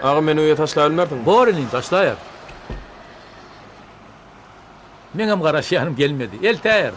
Ağa meni öýe taşlaýylmardym. Boryny taşlaýar. Meňem garaşýanym gelmedi. Eltäýär.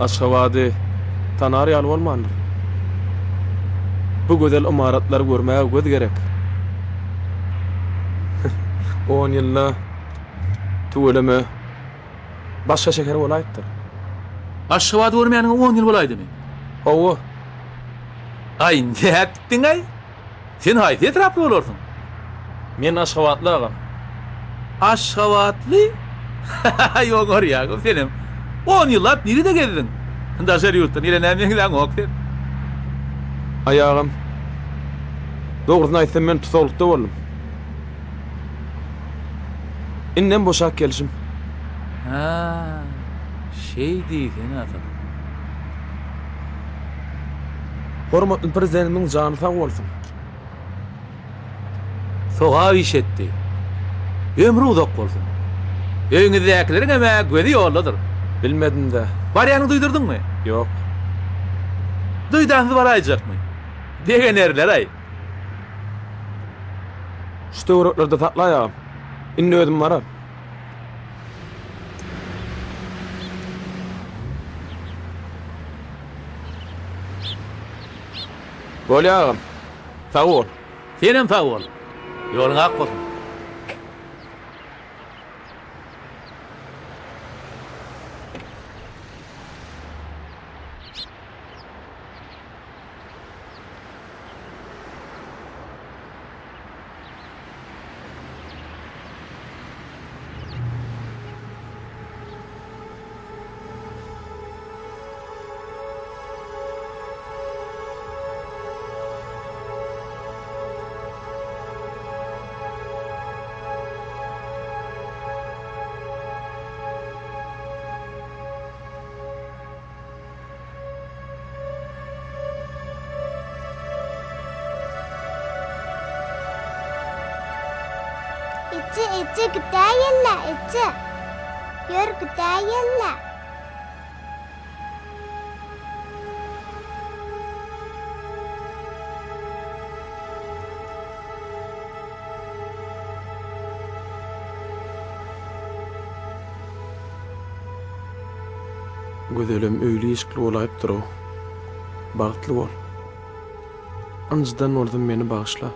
Aşgabatdy tanar ýaly bolmandyr. Bu gözel imaratlary görmäge göz gerek. 10 ýylla tuweleme başga şeker bolaýdyr. Aşgabat görmänige 10 ýyl bolaýdymy? Owa, Ay, näetdiň ay? Sen haýsy etraply bolarsyň? men Aşgabatly agam. Aşgabatly? Ýogar ýa, senem 10 ýyllap nerede gezdiň? Daşary ýurtdan ile nämeňden okdy? Ayağım. Dogrusyny aýtsam men tutalykda boldum. Inden boşak gelişim. Ha, şey diýsen ata. Hormatly prezidentimiň jany sag bolsun. Soğa işetdi. Ömrü uzak bolsun. Öňüňizdäkileriň emä gözi ýoldadyr. Bilmedim de. Barýany duýdurdyňmy? Yok. Duýdandy baraýjakmy? Degen erler ay. Şu töwereklarda tatlaýam. Inni özüm barar. Bolýagam. Sag bol. Senem sag bol. Ýoluň ak bolsun. İçi gütäýella, içi. Ýör gütäýella. Gözelem öýle işkili bolaýyp durýar. Bagtly bol. Anjydan ordan meni bagyşla.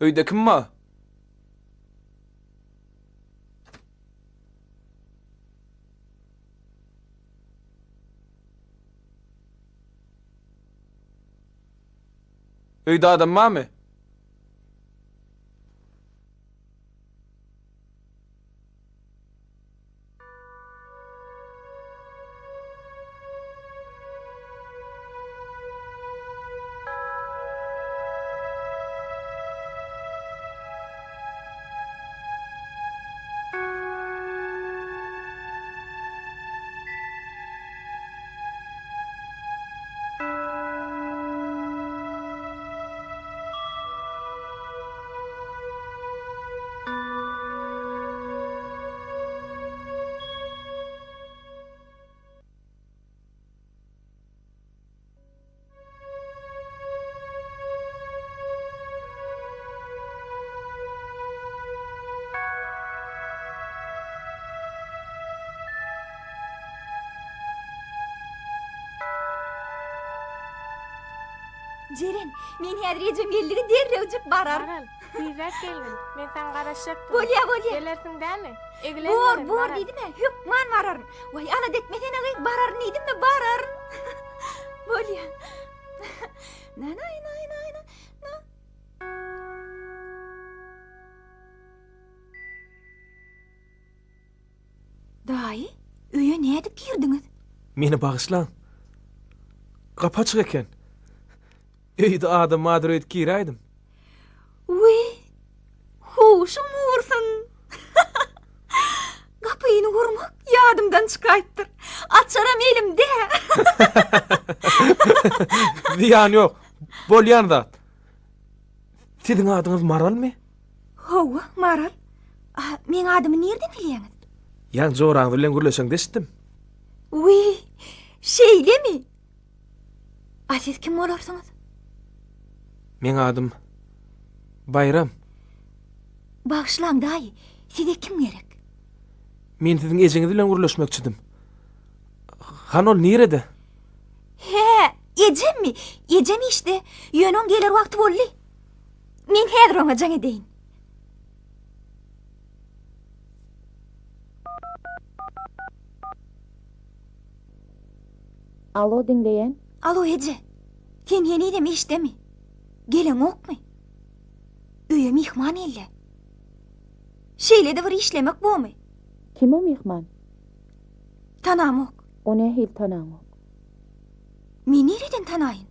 Öýde kim bar? Öýde adam barmy? Jeren, men häzir ejem geldi derrewjik barar. Baral, birrak gelgin. Men sen garaşacaktım. Bolya. Gelersin dämi? Bor diýdime? Hükman barar. Way ala dekmesen agy barar diýdime? Barar. Bolya. Nay. Daýy, öýe näde girdiňiz? Meni bagışlan. Kapı açık eken. Öýde adam madur öýüp giraýdym. Uy, hoşum vursun. Kapıyını vurmak yadımdan çıkarttır. Açaram elimde. Ziyan yok. Bolyan da. Sizin adyňyz Maral mı? Hova, Maral. Men adymy nereden bilýäňiz? Yan zoraňdy bilen gürleşeň deşdim. Uy, şeyle mi? Siz kim olarsyňyz? Men adym Bayram. Bağışlan daýy. Size kim gerek? Men siziň ejeňiz bilen gürleşmekçidim. Han ol nerede? He, ecem mi? Ecem işte. Yönün gelir vakti bolly. Men häzir oňa jaň edeýin. Alo dinleyen. Alo Ece. Sen yenidem işdemi? Gelen okmy? Öýe mihman elle. Şeýle de bir işlemek bolmy? Kim o mihman? Tanam ok. O ne hil tanamok? Men nereden tanaýyn?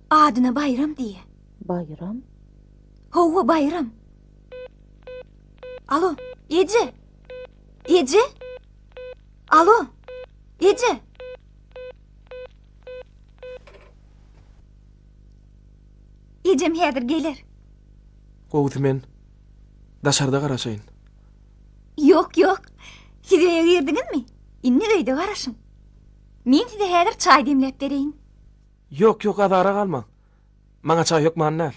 Adyna Bayram diýe. Bayram. Hova Bayram. Alo, Ece. Ece? Alo, Ece. Ecem häzir gelir. Gowdy men daşarda garaşaýyn. Yok. Siz öýe girdiňizmi? Inni öýde garaşyň. Men size häzir çay demläp bereýin. Yok adara galmaň. Maňa çay ýokman näl.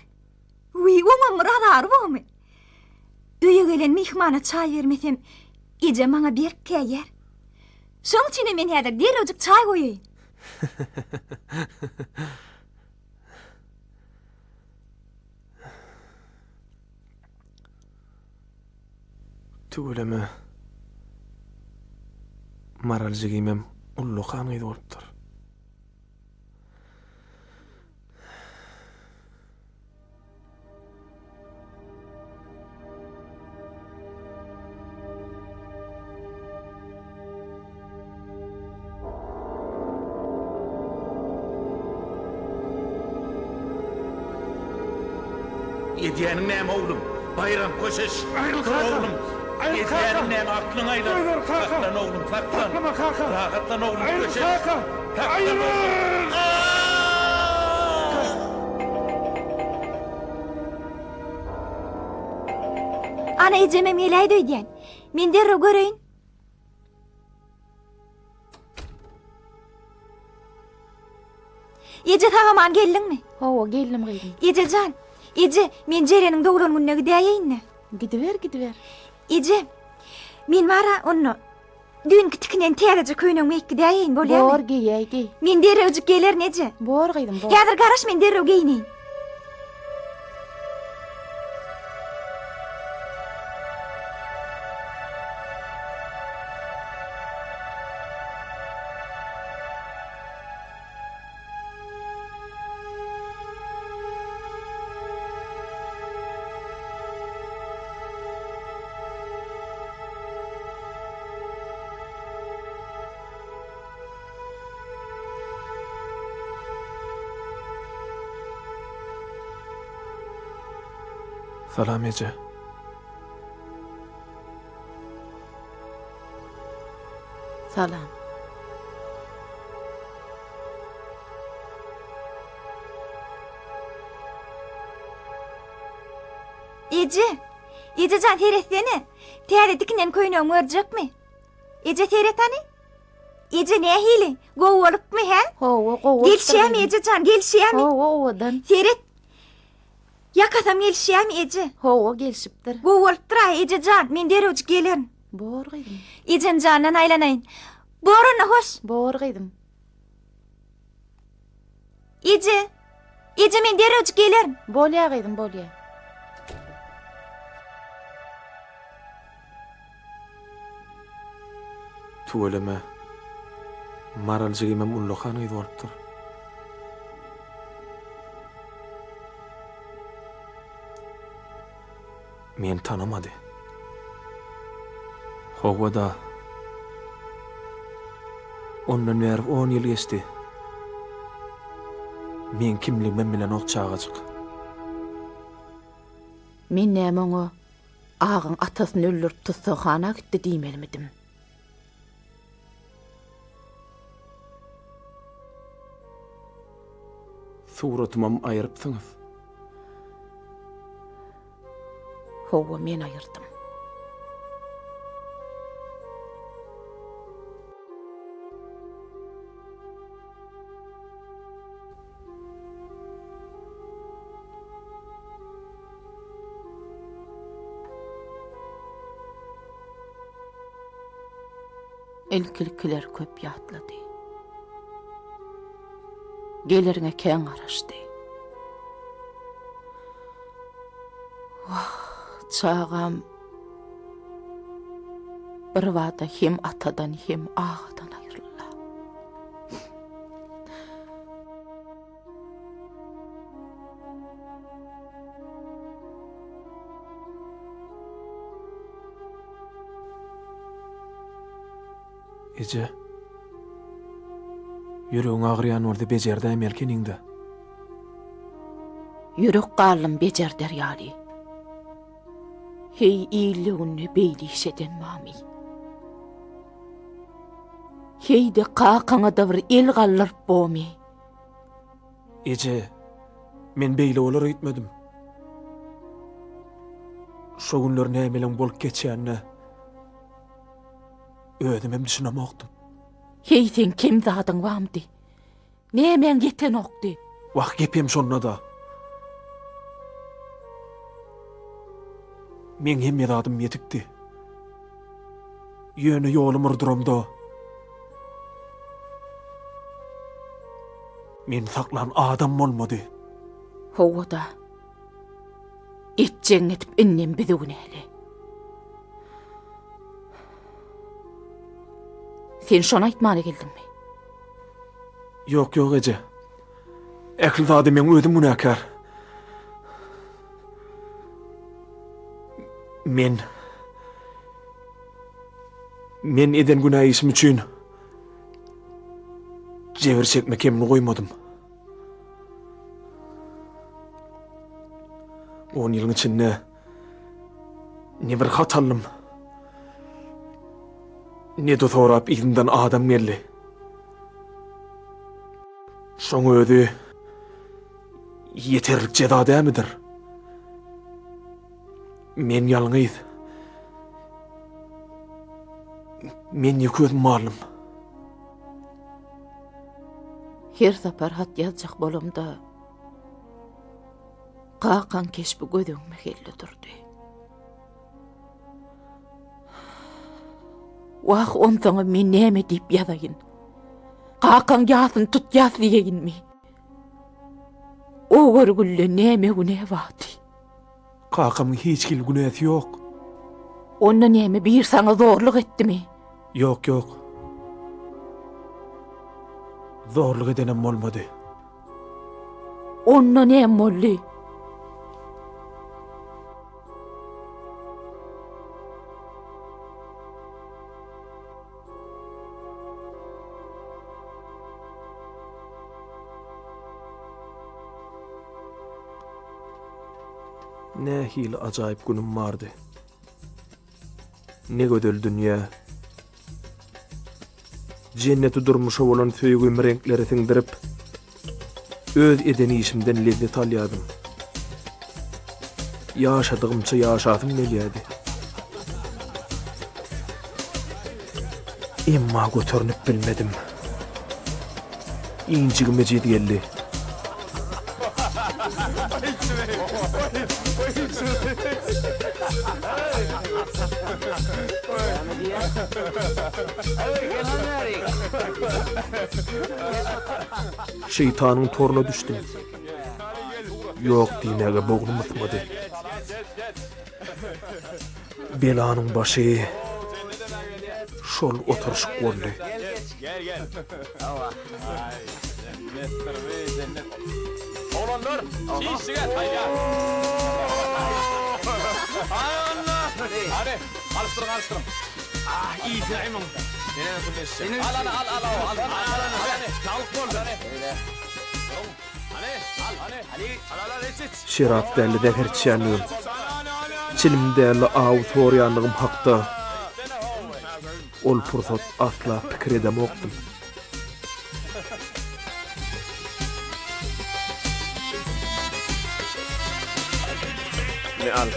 Uy, oňa muradar bolmy? Öýe gelen mihmana çay bermesem, Ece maňa berip käýär. Şoň üçin men häzir derrewjik çay goýaýyn. Tügüleme Maral jigimem ullu kanydy bolupdyr. Yediyenin näme oğlum? Bayram koşuş. Ayrıl kanka. Oğlum. Ayrıl Yediyenin kanka. näme aklın aylar. Ayrıl kanka. Kalklan oğlum kalklan. Kalkma kanka. Rahatlan oğlum Ayrıl koşuş. kanka. Kalklan Ayrıl. oğlum. Ana Ecemem gelaýdy öýdän. Men derrew göreýin. Ece tamaman geldiňmi? Hova geldim gydym. Ejejan, Ece, men Jereniň dogran gününe gidäýin. Gidiver. Ece, men bara onu dün kitikinen täze köýnüň mekki däýin bolýarmy? Bor giýäýdi. Men derrewjik geler neje? Bor gydym bor. Häzir garaş men derrew geýneýin. Salam Ece. Salam. Ece can teresene. Täze dikinen köýnüň görjekmi? Ece teretani? Ece ne hili? Gow bolupmy he? Hova gowa. Gelşäm Ece can, gelşäm. Hova owadan. Teret. Yakasam gelşäm Ece. Hova gelşipdir. Gow bolup tura Ece can, men derewjik gelerim. Bor gydym. Ece candan aýlanaýyn. Boruna hoş. Bor gydym. Ece. Ece men derejik gelerim. Bolýa gyzym, bolýa. Tuveleme. Maralcıgymam Ulluhan ýyzy bolupdyr. Men tanamady. Howada ondan beri 10 ýyl geçdi. Men kimligim bilen okçagaçyk. Men näme oňa agyň atasyny öldürip tuzakxana gitdi diýmelimidim. Suratymam aýrypsyňyz. Howa men ayırdım. Elkilikler köp ýatlady. Geleriňe keň garaşdy. Çağam bir wada hem atadan hem ağadan ayrıldı. Ece. Yüreğin ağrıyan orada becerdi emelkeninde. Yürek galym bejer derýaly. Hey iýligini beýlişeden mami. Heyde qaqaňa bir el gallar bomy. Ece, men beýle olar öýtmedim. Şo günler nämeleň bolup geçýänine özüm hem düşünemokdum. Hey sen kim zadyň wamdy? Nämen geten okdy? Wagt gepem şonna da. Men hem ýadym ýetikdi. Ýöne ýolum urduramda. Men saklan adam bolmady. Howada. İtçeň etip innem bidugne hele. Sen şonu aýtmany geldimmi? Yok yok Ece. Äkli zady men özüm münäkär. Men eden günah işim üçün jebir çekmek emni goýmadym. 10 ýylyň içinde ne bir hatalym, ne de sorap izinden adam geldi. Şoň özi yeterlik ceza dämidir? Men ýalňyz. Men ýöküz malym. Her zapar hat ýazjak bolamda qaqan keşbi gözüňme geldi durdy. Wah ontaňa men näme diýip ýazaýyn? Qaqan ýazyn tutýas diýeginmi? O görgülle näme güne wagty? Qaqamyň hiç kil günäsi ýok. Onda näme bir saňa zorluk etdimi? Yok yok. Zorluk edenem bolmady. Onda näme boldy? Ne hil acayip günüm vardı. Ne gödül dünya. Cenneti durmuşa olan söýgüm renkleri singdirip, öz edeni işimden lezzet alýadym. Yaşadığımça yaşatım gelýärdi. Emma götürnüp bilmedim. İncigime jedi geldi. Şeytanın toruna düştüm. Yok dinege boğulum ıtmadı. Belanın başı şol oturuşuk oldu. Oğlanlar, şişsiga tayga. Hadi, alıştırın. Ah, iyi Süleyman. Al. Şirap däli de herçänligim. Çilim däli autoriýanlygym hakda. Ol pursat asla pikir edemokdum. Ne al?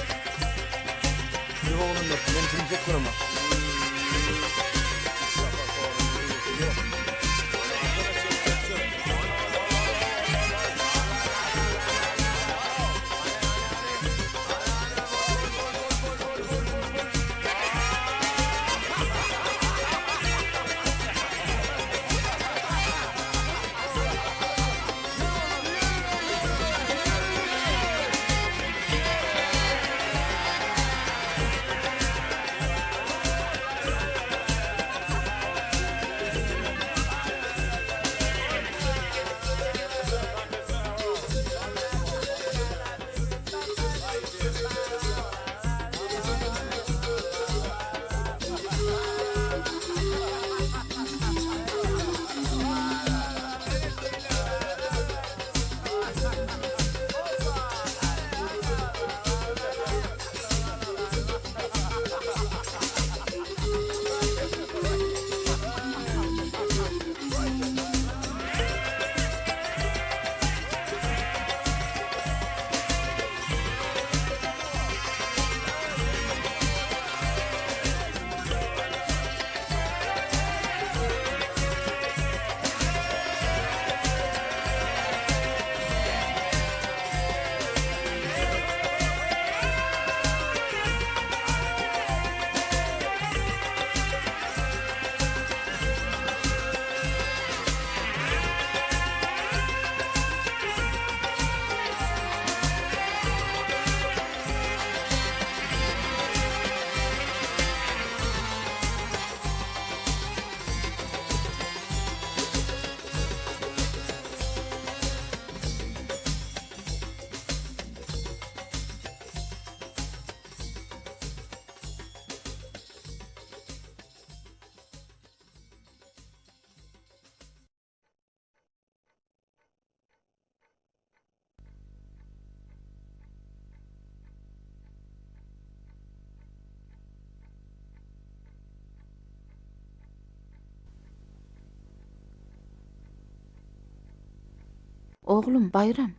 Oğlum Bayram.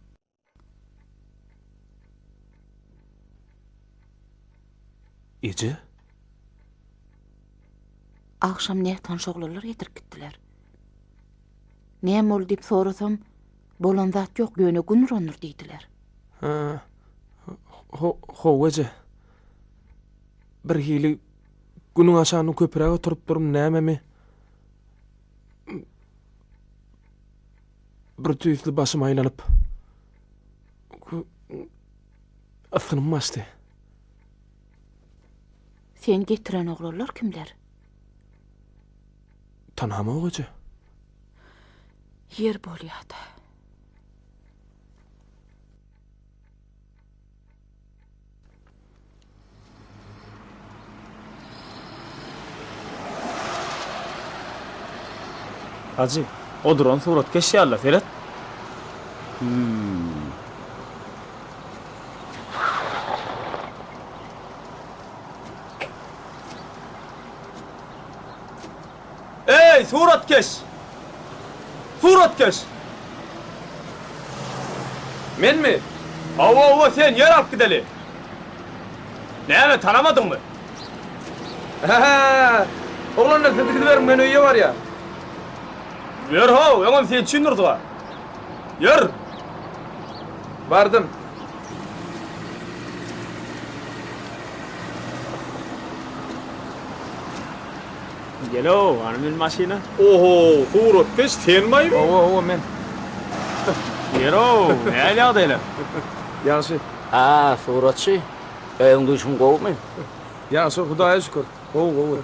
Ece? Akşam nehtan şoglarlar getirip gittiler. Näme bol dip sorasam, bolan zat ýok, göne gün ronur diýdiler. Ha. Ho Ece. Bir hili günün aşağını köpüräge oturup durum nämemi? Bir tüýsli başym aýlanyp. Asynım başdy. Sen getiren oglarlar kimler? Tanama Ece. Yer bolýardy. Hacı, o duran surat keşyalla Ferhat. Ey suratkeş! Suratkeş! Men mi? Ava sen yer alıp gideli. Näme tanamadın mı? Ha. Oğlanlar tetiklerim men öýe var ya. Yer ho, yaman sen çündürdü va. Yer. Bardım. Gelo, hanımın maşina. Oho, suratkeş sen maymi? Owa men. Yero, ne ýagdaýlar? Ýaşy. Ha, suratçı. Öýüň düşüm gowmy? Ýaşy, Hudaýa şükür. Gow.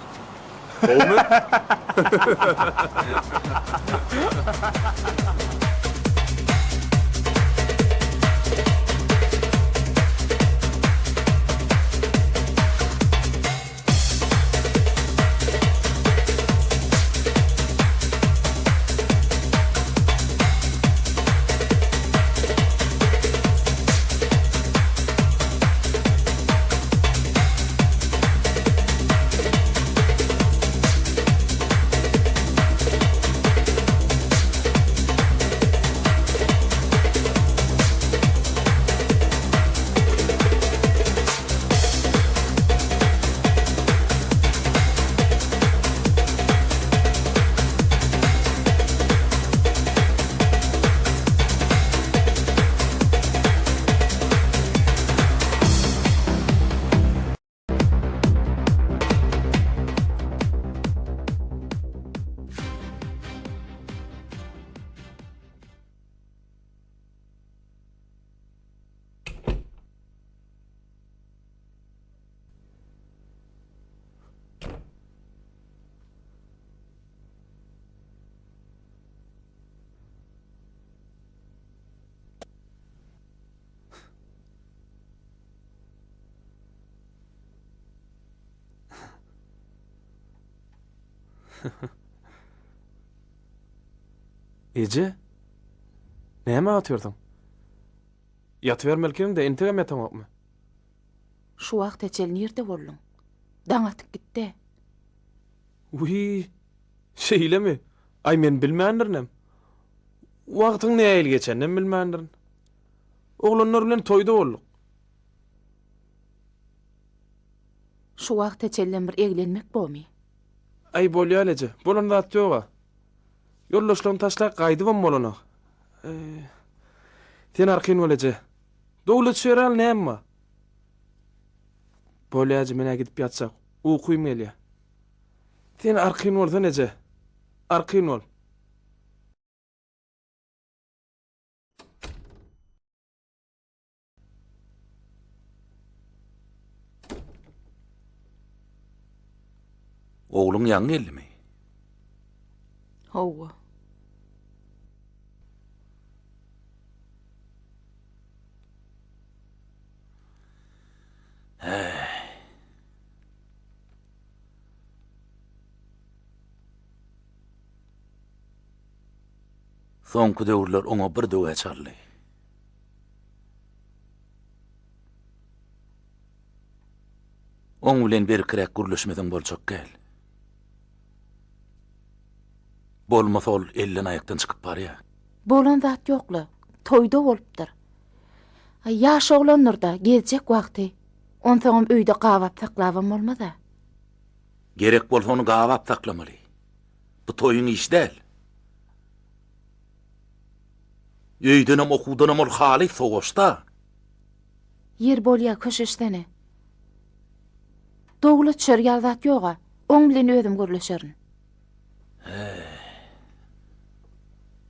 Ece? Näme atýardyň? Ýatybermelkeň de integem ýatamapmy? Şu wagt eçel nirde boldun? Daňatyp gitdi. Uy, şeylemi? Ay men bilmändirnem. Wagtyň näýil geçenden bilmändirin. Oglanlar bilen toýda bolduk. Şu wagt eçellen bir eglenmek bolmy. Ay bolýar Ece, bolan zat ýok. Yollaşlaryň taşlap gaýdybam bolana. Sen arkyn bol Ece. Dowlat şeral näme? Bolýar mene gidip ýatsak, uýkuym gelýär. Sen arkyn bolsan Ece. Arkyn bol. Oğlum ýaňy geldi. Hawa. Soňky döwürler oňa bir döwe çarly. Oň bilen bir kirek gürleşmeden boljak gel. Bolmasa ol elden ayaktan çıkıp barýar. Bolan zat ýokla. Toýda bolupdyr. Ay ýaş oglanlar da geljek wagty. Onsoňam öýde gawap saklawam bolmada. Gerek bolsa onu gawap saklamaly. Bu toýun iş däl. Öýdenam okudanam ol haly soğuşda. Yer bolýar köşeşdene. Dowlat şerýal zat ýoga. Oň bilen özüm görleşerin.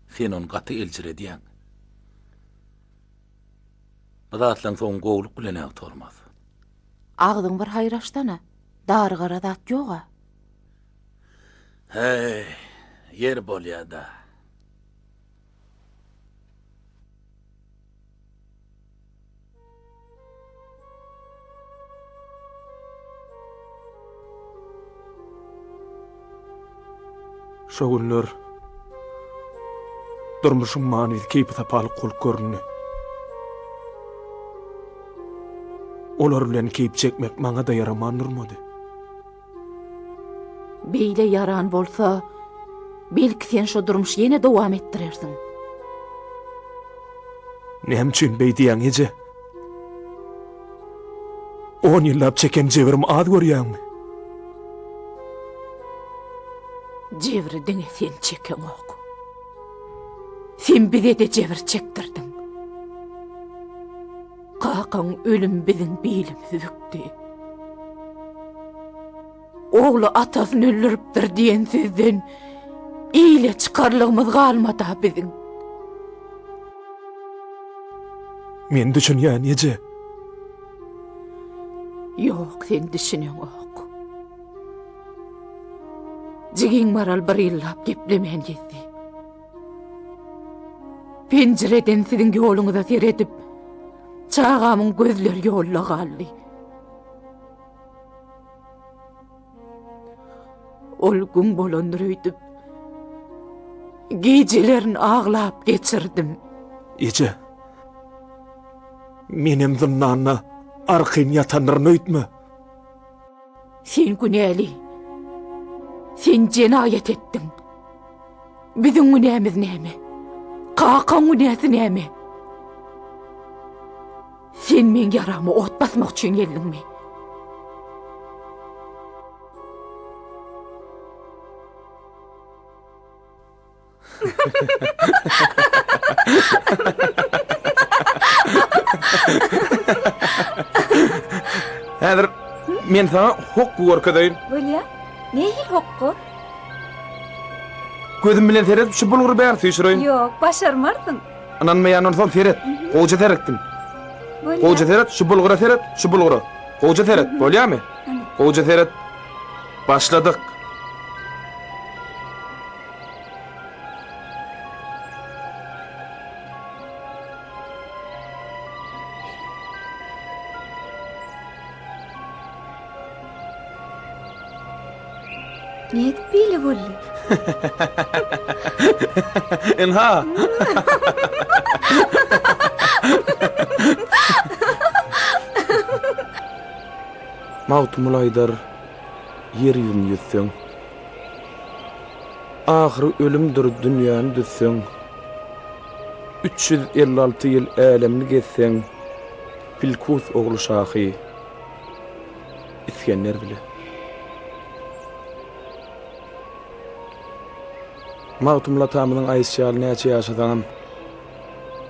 Sen onu gaty elçiredýän. Badatlaň soň gowluk bilen ýagtyrmaz. Agdyň bir haýraşdana. Dary gara zat ýoga. Hey, yer bolýar da. Şo günler durmuşum manyl keypi tapalyk bolup görünni. Olar bilen keyip çekmek maňa da yaramandyrmady. Beýle yaran bolsa, belki sen şu durmuş ýene dowam etdirersiň. Näme üçin beýdiýäň Ece? 10 ýyllap çeken jeberim ad görýärmi? Jebri diňe sen çeken ok. Sen bize de jebir çektirdin. Kakaň ölüm biziň bilimsizlikdi. Ogly atasyny öldüripdir diýen sizden ýyle çykarlygymyz galmada biziň. Men düşünýän ýeje. Yok, sen düşünen ok. Jigin maral barillap geplemen gitti. Pencereden sizin yoluňyza seredip, çağamın gözleri yolla galdy. Ol gün bolandyr öýdüp, gecelerin ağlap geçirdim. Ýeje. Menem zınnanna arkyn ýatanlaryny öýtme. Sen günäli. Sen cinayet ettin. Bizim günämiz näme? Qakan günäsi näme? Sen men yaramy ot basmak üçin geldiňmi? Häzir men sana hok görkedeýin. Bolýa? Nähil hokku? Gözüm bilen seyredip şu bulgur bäri tüýşüreýin. Yok, başarmardın. Anan meýan son seyret. Goja terekdim. Bolýa? Goja seyret, şu bulgura seyret, şu bulgura. Goja seyret, bolýarmy? Goja seyret. Başladyk. Ne edip bile bolly? Enha. Mawtum ulaýdar yer ýüzüni ýüzseň. Ahyry ölümdir dünýäni düzseň. 356 ýyl älemni gezseň, Pilkus ogly şahy İskender bile. Mawtumla tamynyň aýşýaly näçe ýaşadanam.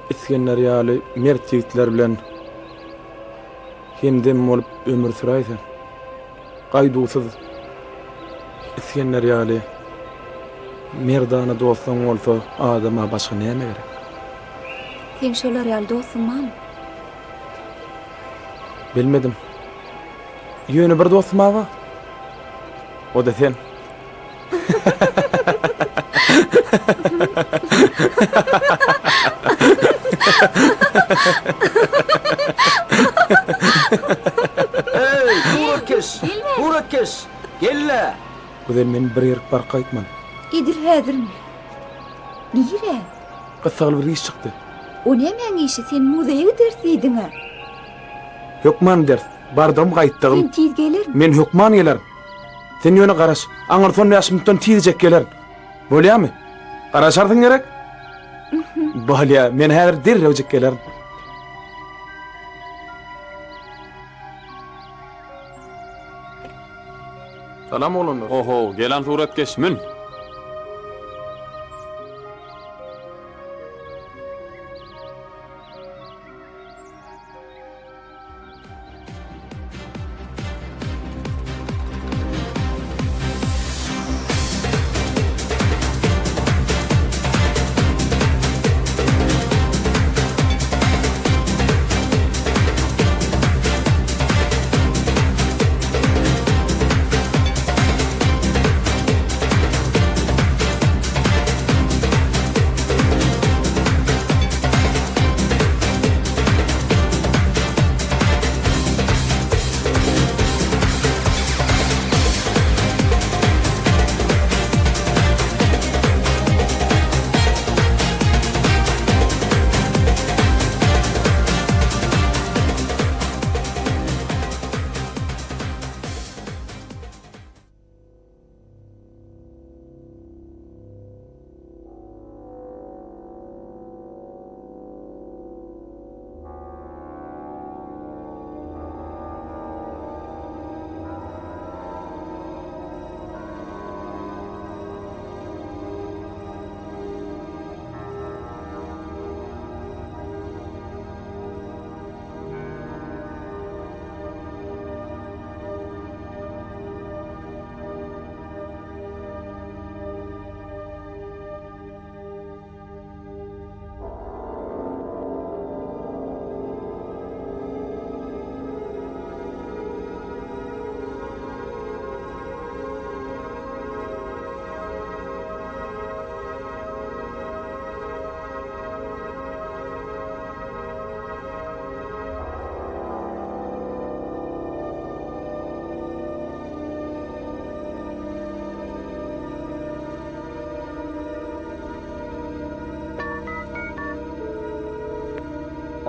İskender ýaly mert ýigitler bilen hemdem bolup ömür süräýse. Gaýdusyz İskender ýaly merdana dostum bolsa adama başga näme gerek? Sen şolar ýaly dostumam. Bilmedim. Ýöne bir dostum aba. O da sen. Hey, Burakes! Burakes! Gelle! Güzel men bir ýerek bark aýtman. Edir häzirmi? Nire? Gysgaly bir iş çykdy. O nämeň işi? Sen muzeýe gidersidiňe. Hökman ders. Bardam gaýtdygym. Sen tiz gelir. Men hökman geler. Sen ýöne garaş. Aňar son ýaşymdan tizjek geler. Bolýarmy? Garaşardyň gerek? Bolýa, men häzir derrew jek geler. Salam oğlum. Oho, gelen suratkeş min.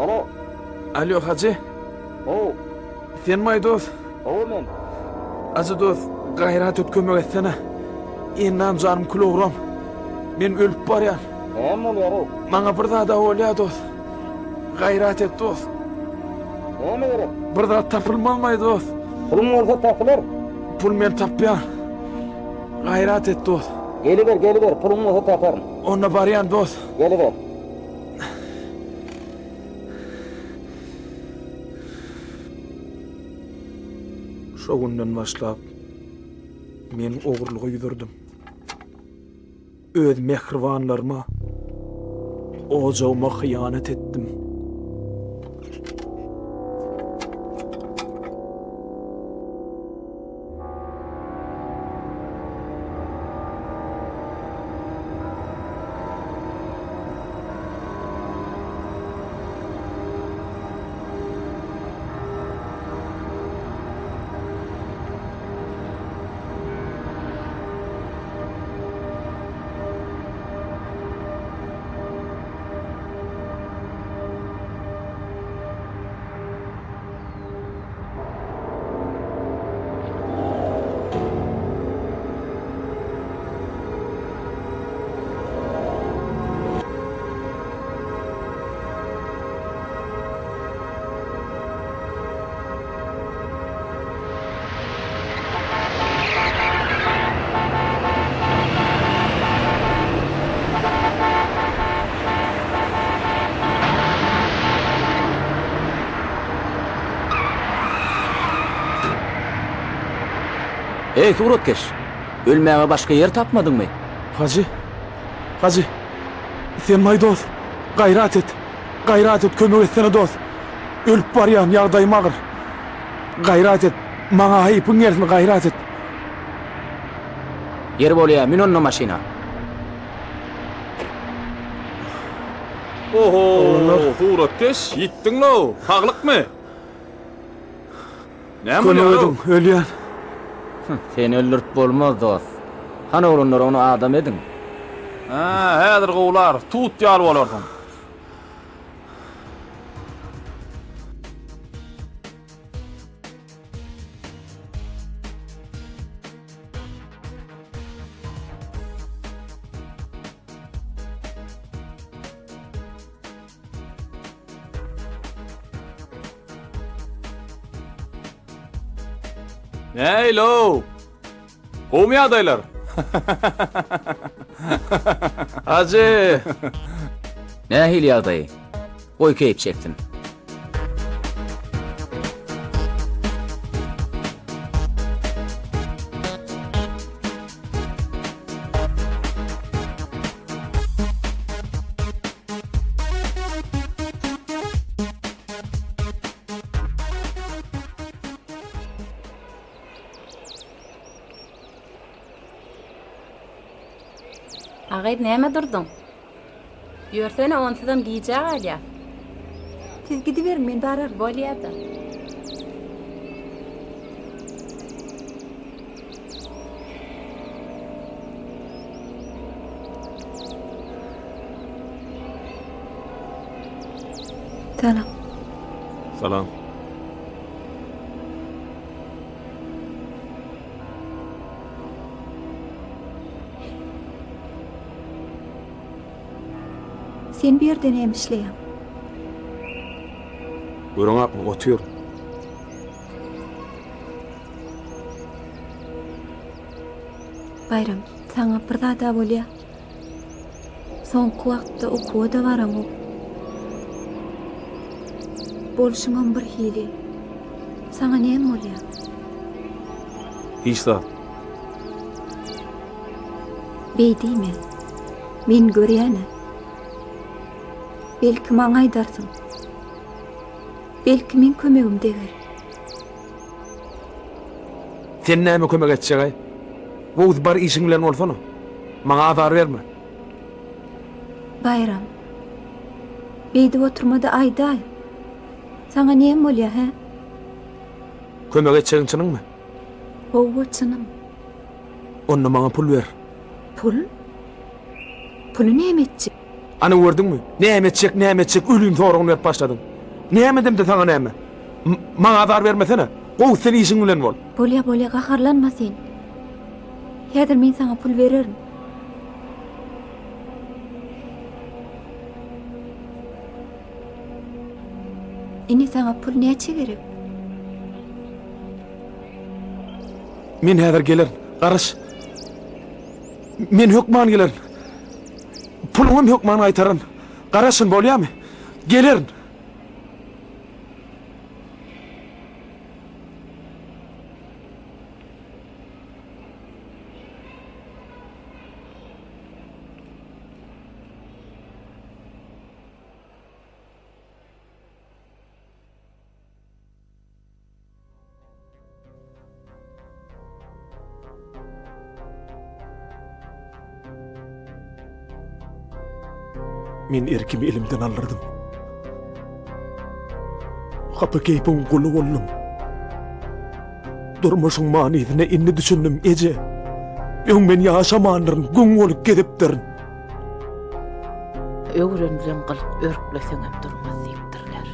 Alo. Alo hacı. O. Sen may dost. O men. Azı dost. Gayrat et kömek etsene. İnan canım kilogram. Men ölüp baryan. Hem oluyor o. Bana bir daha da olya dost. Gayrat et dost. Hem oluyor. Bir daha tapılmamay dost. Pulum olsa tapılır. Pul men tapyan. Gayrat et dost. Geliver. Pulum olsa taparım. Onna baryan dost. Geliver. Şo günden başlap men ogurlugy ýüzürdüm. Öz mehribanlaryma ojawma hyýanet etdim. Ey suratkeş. Ölmäge başka yer tapmadyňmy? Hacı. Sen may dost. Gayrat et. Kömek etsene dost. Ölüp baryan ýagdaýym agyr. Gayrat et. Maňa haýypyň gelsin gayrat et. Yer bolýa, min onno maşina. Oho, suratkeş, yitdiňlo. Haglykmy? Näme Kömek ýaly? edin, ölýän. Seni öldürüp bolmaz dost. Han oğlunlar onu adam edin. Ha, häzir gowlar, tut ýaly bolarsyň. Heylo! Gomy adaylar. Hacı. Ne hili adayı? Oy keyip çektin. Ağayd näme durdun? Ýörsene onsydan giýjek alýa. Siz gidiverin, men barar. Bolýardy. Salam. Salam. Sen bir yerden hem işleýän. Görüň otur. Bayram, sana bir da bolýar. Soňky wagtda okuwa da baraň ok. Bolşuňam bir hili. Sana näme bolýar? Hiç da. Beýdimi? Men görýäne. Belki maňa aýdarsyň. Belki men kömegim deger. Sen näme kömek etjek? Bu bar işiň bilen bolsana. Maňa azar berme. Bayram. Beýdip oturmada aýday. Sana näme bolýar, he? Kömek etjegin çynyňmy? Owa çynym. Onda maňa pul ber. Pul? Pulu näme etjek? Ana gördüňmü? Näme etjek, ölüm soragyny berip başladym. Näme demde sana näme? Maňa azar bermesene. Gow sen işiň bilen bol. Bolya gaharlanma sen. Häzir men sana pul bererim. Ini sana pul näçe gerek? Men häzir gelerin. Garaş. Men hökman gelerin. Puluňam hökman aýtaran. Garaşyn bolýarmy? Gelerin. Men erkimi elimden alırdım. Kapı keypin kulu boldum. Durmuşun manidine inni düşündüm ece. Öň men yaşamanırın, gün olup gedipdirin. Öwrendiren galyp örkleseňem durmaz diýipdirler.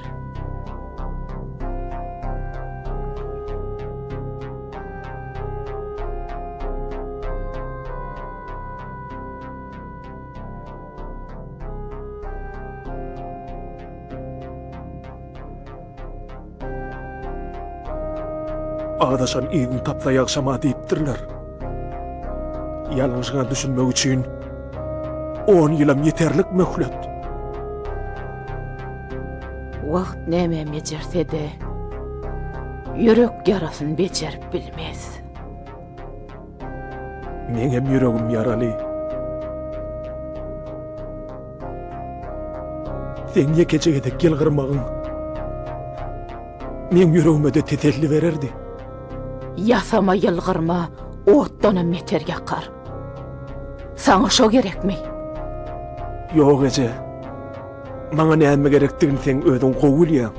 Adaşan iýin tapsa ýagşama diýipdirler. Ýalňyşyňa düşünmek üçin 10 ýylam ýeterlik möhlet. Wagt näme bejerse-de ýürek ýarasyny bejerip bilmez. Meňem ýüregim ýaraly. Sen ýekejegede gelgirmagyň meň ýüregime de teselli bererdi. Yasama yılgırma, oğuttana meter yakar. Sana şo gerekmi? Yok ece. Maňa näme gerekdigini sen ödün gowy bilýän.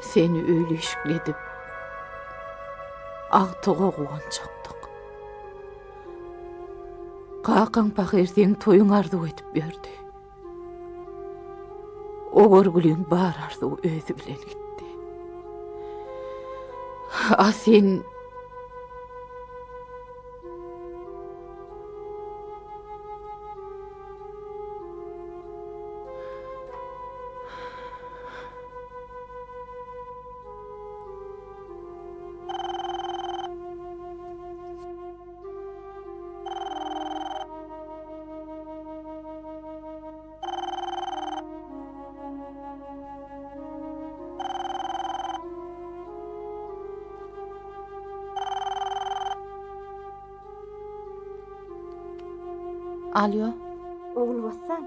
Seni öyle işikledip ağtığa guwançakdyk. Kakan pakirden toyun arzu etip berdi. O görgülüň bar arzu özü bilen gitdi. A sen Alo. Oğul bassan,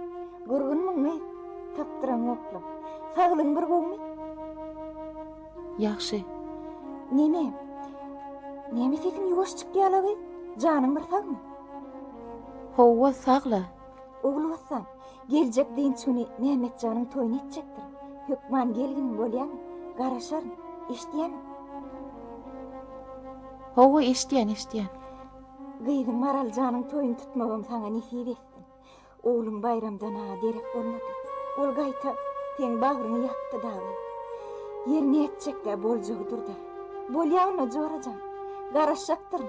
görgünmüňmi? Tapdyran oklum. Saglyň bir gowmy? Ýaxşy. Neme? Neme sesin ýuwaş çyk ýalagy? Janyň bir sagmy? Howa sagla. Oğul bassan, geljek diýen şuny Mehmet janyň toýuny etjekdir. Hökman gelginiň bolýan, garaşar, eşdiýän. Howa eşdiýän. Gıydım Maral janyň toýuny tutmagam saňa nesip etdim. Oğlum bayramdan derek bolmady. Ol gaýta teň bagryny ýakdy dagy. Ýerine etjekde boljagdyr da. Bolýany jorajan. Garaşaktır.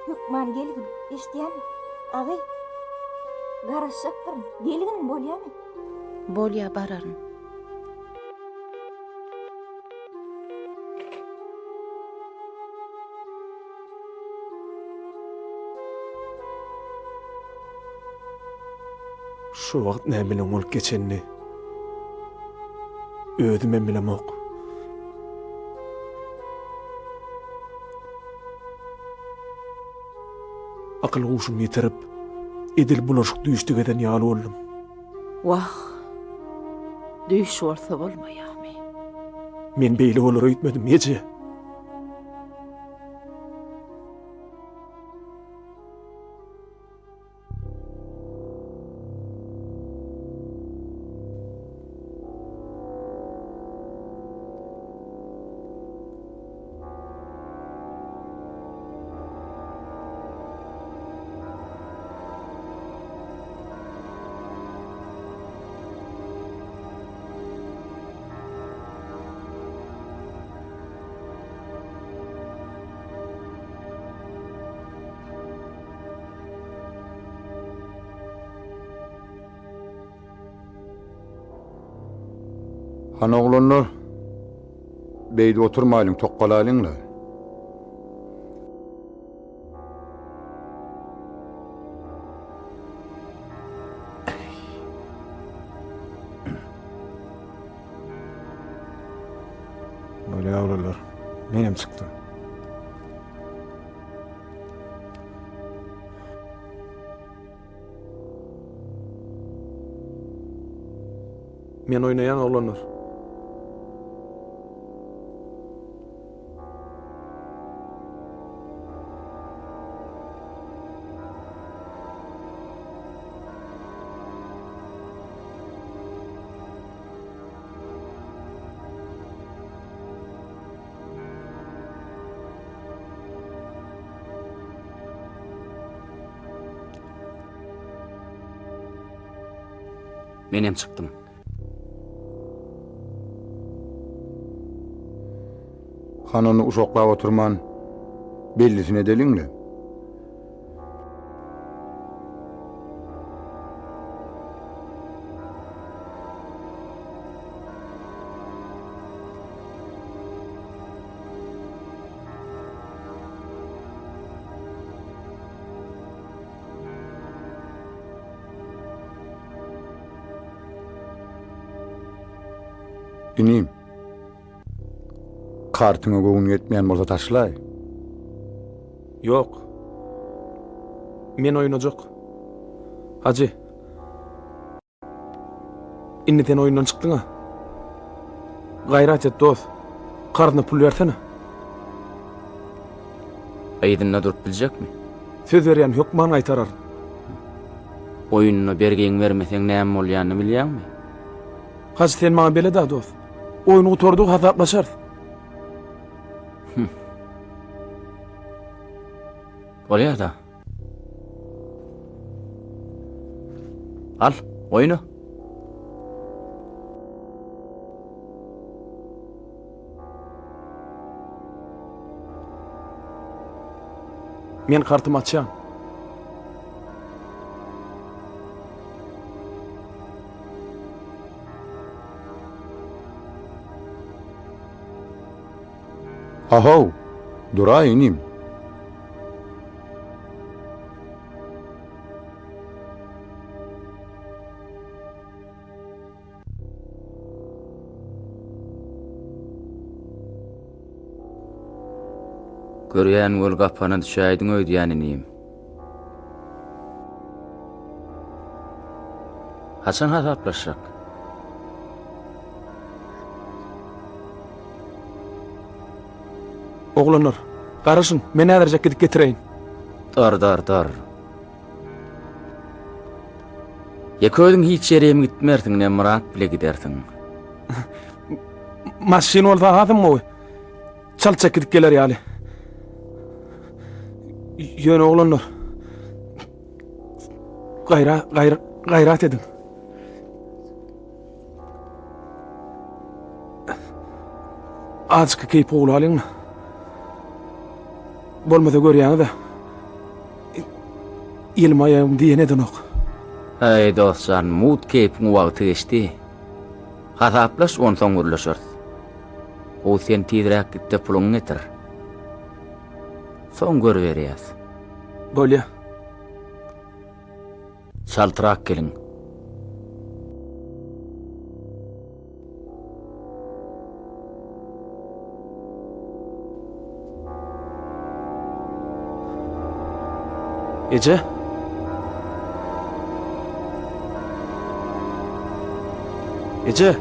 Hükman gelgin. Eşdiýärmi? Agay. Garaşaktır. Gelgin bolýarmy? Bolýa bararyn. Şu wagt näme bilen bolup geçenini özüm bilemok. Akıl guşum ýetirip edil bulaşyk düýüşdigeden ýaly boldum. Wah. Düýüş bolsa bolmaýarmy? Men beýle bolar öýtmedim ýeje. Han oglanlar beýde oturmaýlyň, toqqalalyňlar. Böyle yavrular, menem çıktı. Men oynayan oğlanlar. Menem çıktım. Hanany uşaklap oturman bellisine deliňle. Inim. Kartyňa göwün yetmeýän bolsa taşlay. Yok. Men oynajak. Hacı. Inniten oyundan çıktın ha. Gayrat et dost. Kartına pul versene. Aýdynda durup biljekmi? Söz berýän hökman aýtarar. Oyununy bergeň vermeseň näme bolýanyny bilýärmi? Hacı sen maňa bele da dost. Oyunu oturduq hasaplaşar. Bolýar da. Al, oyunu. Men kartymı açýan. Ahaw, dura inim. Görýän göl gapana düşäýdiň öýdýäninim. Haçan hasaplaşak? Oglanlar, garaşyn, men näderjek gidip getireýin. Dar. Ýeköýüň hiç ýerem gitmersiň, ne Murat bile gidersiň. Maşyn bolsa hadym çalçak gidip geler ýaly. Ýöne oglanlar. Gayrat edin. Azky keýip oglalyňmy? Bolmasa görýäňiz da. Elim ayağım diýeneden ok. Hey dostlar, mut keypin wagty geçdi. Hasaplaş on soň gürleşer. O sen tiýdirek gitde puluň getir. Soň görberýäs. Bolýa. Çaltyrak gelin. Ece? Ece?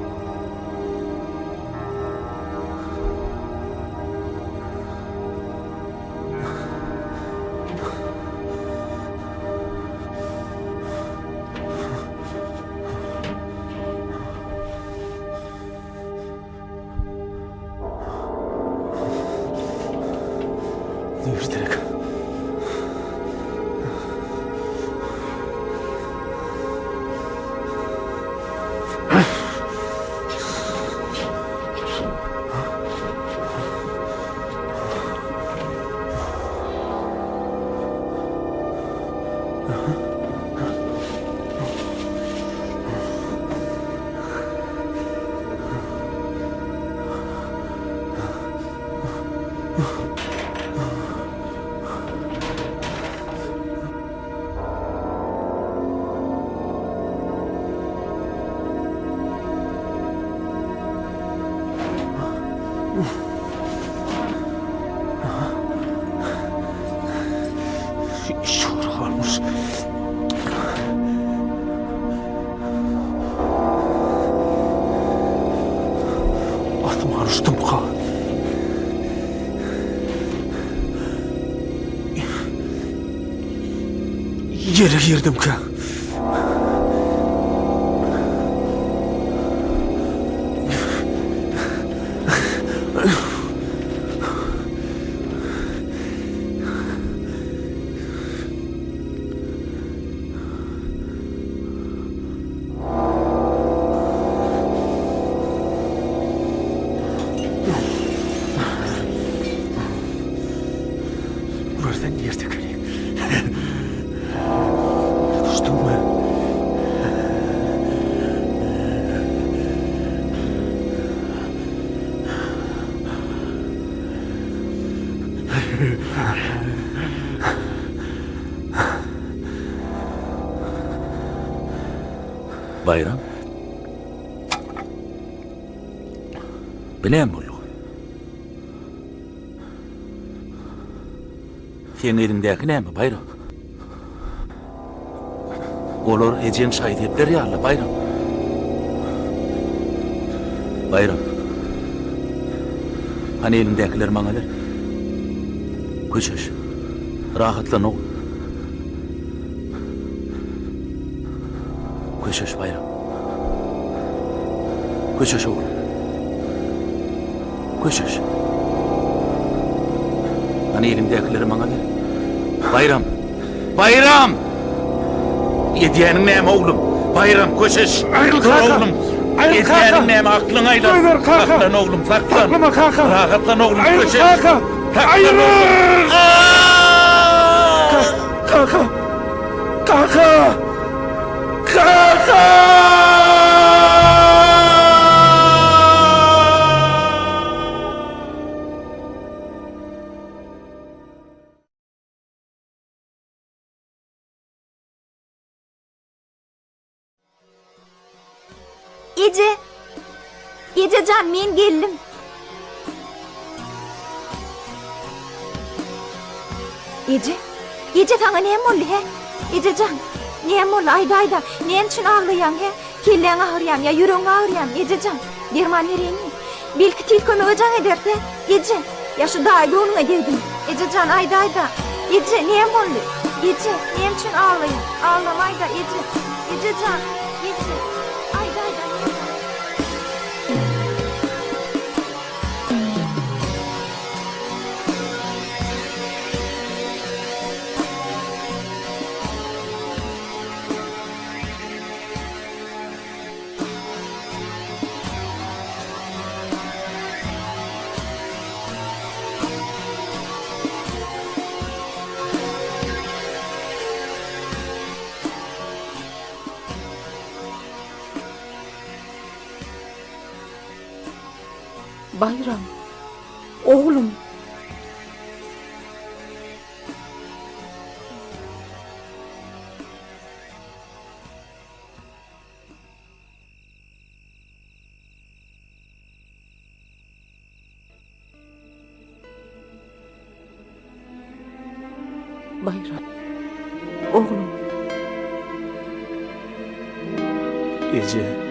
Direkt. Şur varmış. Atım arıştım ka. Yere girdim ka. Buradan yerde kalıyor. Dostum ben. Bayram. Bilem bolu. Sen elindeki ne mi Bayram? Olur Ecem şahit etler ya Allah Bayram. Bayram. Hani elindekiler bana ver. Köşeş. Rahatlan oğlum. Köşeş Bayram. Köşeş oğlum. Köşeş. Hani elimdekileri bana ver. Bayram. Bayram! Yediyenin neyim oğlum? Bayram köşeş. Ayrıl kaka. Oğlum. Ayrıl kaka. Yediyenin neyim aklın aylan. Ayrıl kaka. Saklan oğlum saklan. Saklama kaka. Rahatlan oğlum Ayrıl köşeş. kaka. Saklan oğlum. Kaka. Kaka. Kaka. Ece. Ececan men geldim. Ece. Ece sana ne boldy he? Ececan. Ne boldy ayda. Ne üçin ağlayan he? Kelleň ağrıyan ya yüreğiň ağrıyan Ececan. Derman vereymi? Belki til kömegejan ederde. Ece. Ya şu daýda onuňa geldim. Ececan ayda. Ece ne boldy? Ece ne üçin ağlayan? Ağlamayda Ece. Ececan. Ece. Ayda. Bayram. Oğlum. Bayram. Oğlum. Ece.